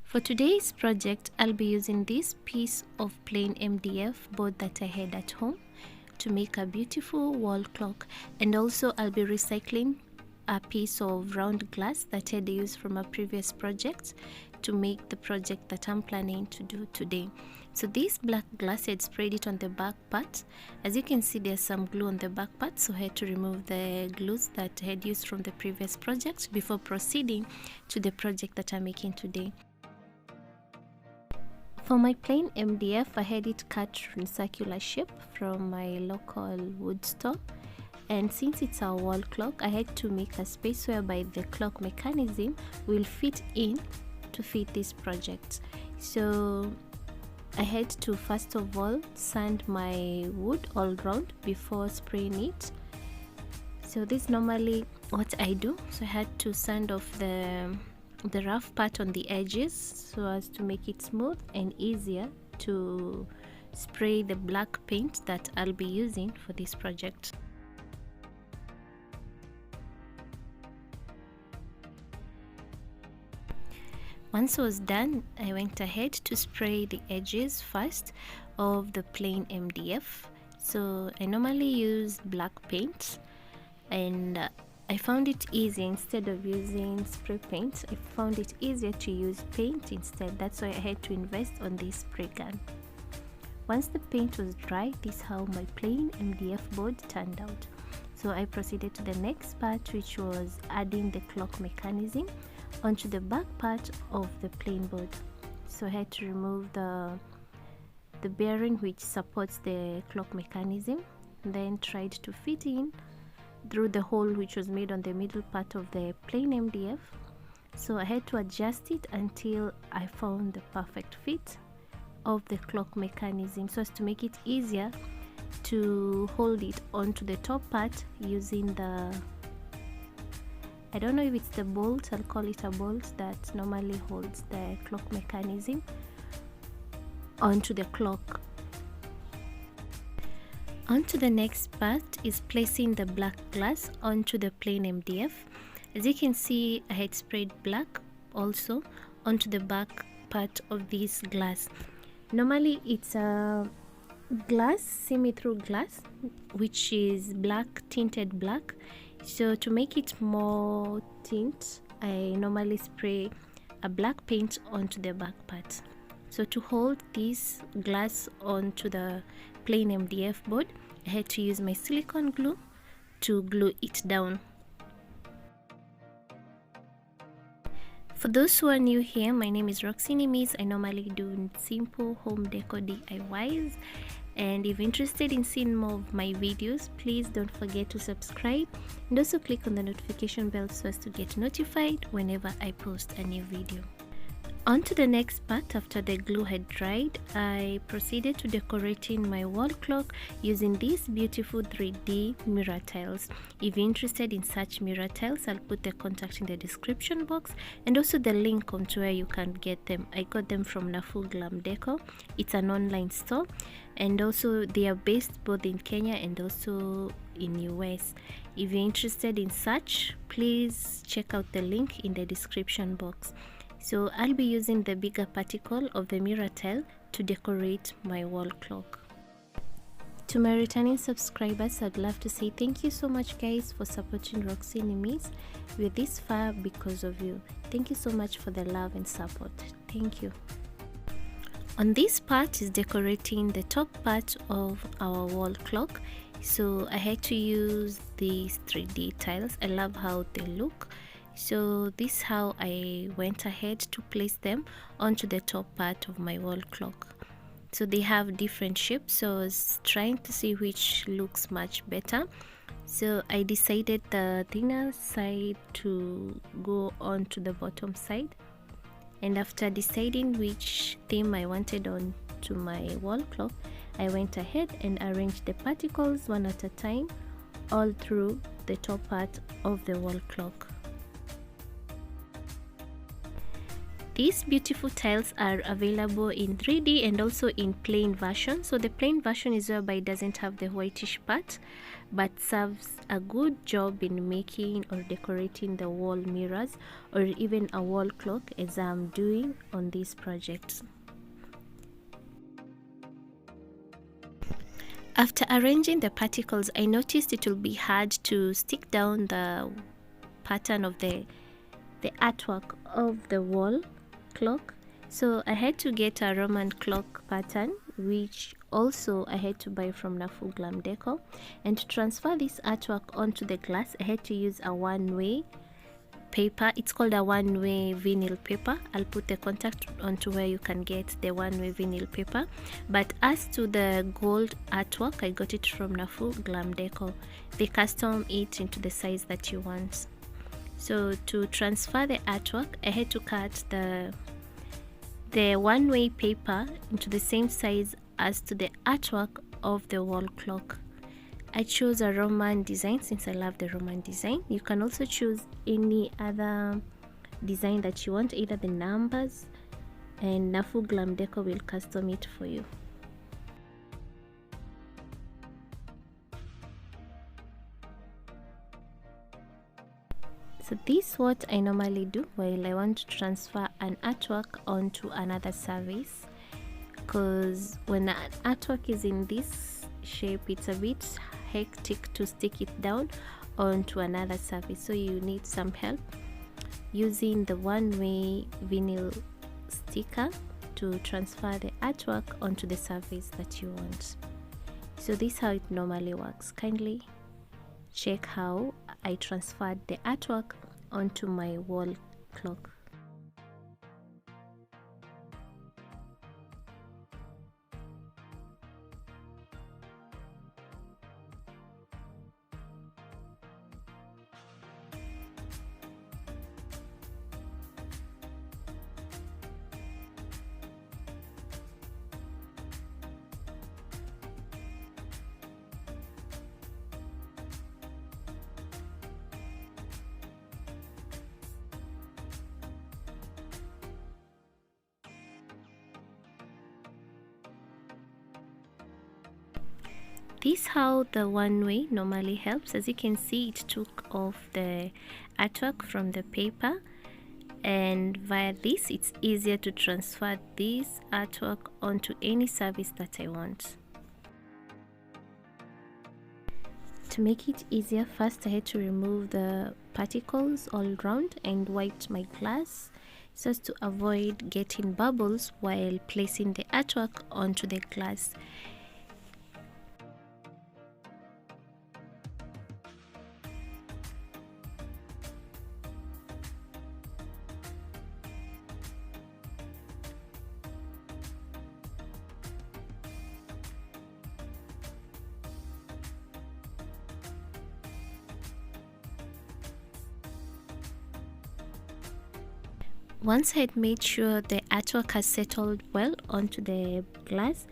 For today's project, I'll be using this piece of plain MDF board that I had at home to make a beautiful wall clock, and also I'll be recycling a piece of round glass that I had used from a previous project to make the project that I'm planning to do today. So this black glass, I had sprayed it on the back part. As you can see, there's some glue on the back part, so I had to remove the glues that I had used from the previous project before proceeding to the project that I'm making today. For my plain MDF, I had it cut in circular shape from my local wood store, and since it's a wall clock, I had to make a space whereby the clock mechanism will fit in to fit this project. So I had to first of all sand my wood all round before spraying it. So this is normally what I do. So I had to sand off the rough part on the edges so as to make it smooth and easier to spray the black paint that I'll be using for this project. Once I was done, I went ahead to spray the edges first of the plain MDF. So I normally use black paint, and I found it easy. Instead of using spray paint, I found it easier to use paint instead. That's why I had to invest on this spray gun. Once the paint was dry, this is how my plain MDF board turned out. So I proceeded to the next part, which was adding the clock mechanism onto the back part of the plain board. So I had to remove the bearing which supports the clock mechanism, then tried to fit in through the hole which was made on the middle part of the plain MDF. So I had to adjust it until I found the perfect fit of the clock mechanism, so as to make it easier to hold it onto the top part using the, I don't know if it's the bolt, I'll call it a bolt, that normally holds the clock mechanism onto the clock. Onto the next part is placing the black glass onto the plain MDF. As you can see, I had sprayed black also onto the back part of this glass. Normally it's a glass, semi-through glass, which is black, tinted black. So to make it more tint, I normally spray a black paint onto the back part. So to hold this glass onto the plain MDF board, I had to use my silicone glue to glue it down. For those who are new here, my name is Roxy Nimmiz. I normally do simple home decor DIYs, and if you're interested in seeing more of my videos, please don't forget to subscribe and also click on the notification bell so as to get notified whenever I post a new video. On to the next part. After the glue had dried, I proceeded to decorating my wall clock using these beautiful 3D mirror tiles. If you're interested in such mirror tiles, I'll put the contact in the description box and also the link onto where you can get them. I got them from Nafu Glam Deco. It's an online store, and also they are based both in Kenya and also in US. If you're interested in such, please check out the link in the description box. So I'll be using the bigger particle of the mirror tile to decorate my wall clock. To my returning subscribers, I'd love to say thank you so much, guys, for supporting Roxy Nimmiz. We're this far because of you. Thank you so much for the love and support. Thank you. On this part is decorating the top part of our wall clock. So I had to use these 3D tiles. I love how they look. So this is how I went ahead to place them onto the top part of my wall clock. So they have different shapes, so I was trying to see which looks much better. So I decided the thinner side to go on to the bottom side, and after deciding which theme I wanted on to my wall clock, I went ahead and arranged the particles one at a time all through the top part of the wall clock. These beautiful tiles are available in 3D and also in plain version. So the plain version is whereby it doesn't have the whitish part, but serves a good job in making or decorating the wall mirrors or even a wall clock, as I'm doing on this project. After arranging the particles, I noticed it will be hard to stick down the pattern of the artwork of the wall clock. So I had to get a Roman clock pattern, which also I had to buy from Nafu Glam Deco. And to transfer this artwork onto the glass, I had to use a one-way paper. It's called a one-way vinyl paper. I'll put the contact onto where you can get the one-way vinyl paper. But as to the gold artwork, I got it from Nafu Glam Deco. They custom it into the size that you want. So to transfer the artwork, I had to cut the one-way paper into the same size as to the artwork of the wall clock. I chose a Roman design since I love the Roman design. You can also choose any other design that you want, either the numbers, and Nafu Glam Deco will custom it for you. So this is what I normally do while I want to transfer an artwork onto another service, because when an artwork is in this shape, it's a bit hectic to stick it down onto another surface, so you need some help using the one-way vinyl sticker to transfer the artwork onto the surface that you want. So this is how it normally works. Kindly check how I transferred the artwork onto my wall clock. This is how the one-way normally helps. As you can see, it took off the artwork from the paper, and via this it's easier to transfer this artwork onto any service that I want. To make it easier, first I had to remove the particles all around and wipe my glass so as to avoid getting bubbles while placing the artwork onto the glass. Once I had made sure the artwork has settled well onto the glass,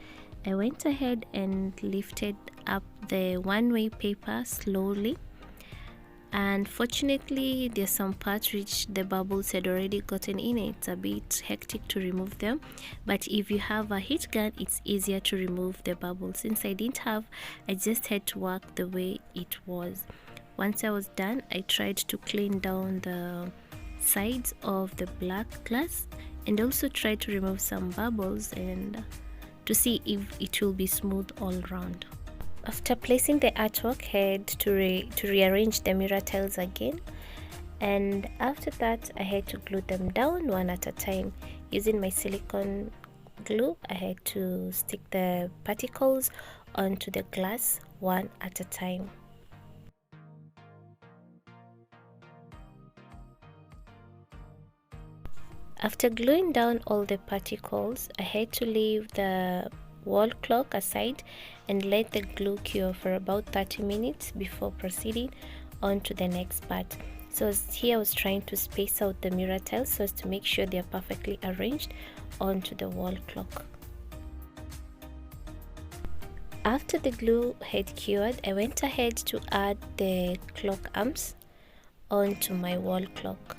I went ahead and lifted up the one-way paper slowly. And fortunately, there's some parts which the bubbles had already gotten in it. It's a bit hectic to remove them, but if you have a heat gun, it's easier to remove the bubbles. Since I didn't have, I just had to work the way it was. Once I was done, I tried to clean down the sides of the black glass and also try to remove some bubbles and to see if it will be smooth all around. After placing the artwork, I had to rearrange the mirror tiles again, and after that I had to glue them down one at a time. Using my silicone glue, I had to stick the particles onto the glass one at a time. After gluing down all the particles, I had to leave the wall clock aside and let the glue cure for about 30 minutes before proceeding on to the next part. So here I was trying to space out the mirror tiles so as to make sure they are perfectly arranged onto the wall clock. After the glue had cured, I went ahead to add the clock arms onto my wall clock.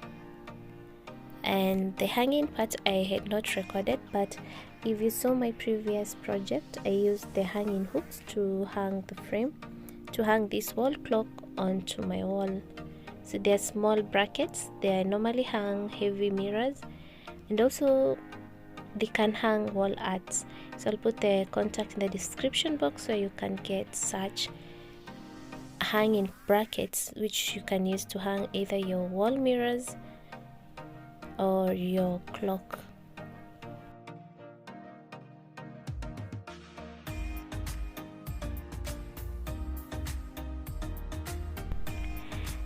And the hanging part I had not recorded, but if you saw my previous project, I used the hanging hooks to hang the frame, to hang this wall clock onto my wall. So they're small brackets, they normally hang heavy mirrors, and also they can hang wall arts. So I'll put the contact in the description box so you can get such hanging brackets which you can use to hang either your wall mirrors or your clock.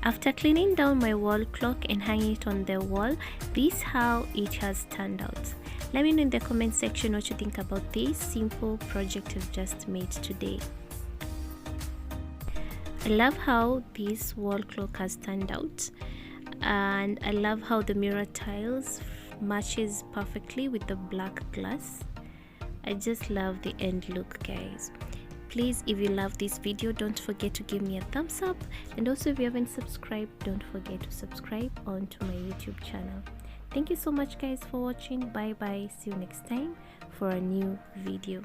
After cleaning down my wall clock and hanging it on the wall, this is how it has turned out. Let me know in the comment section what you think about this simple project I've just made today. I love how this wall clock has turned out, and I love how the mirror tiles matches perfectly with the black glass. I just love the end look, guys. Please, if you love this video, don't forget to give me a thumbs up, and also if you haven't subscribed, don't forget to subscribe onto my YouTube channel. Thank you so much, guys, for watching. Bye bye, see you next time for a new video.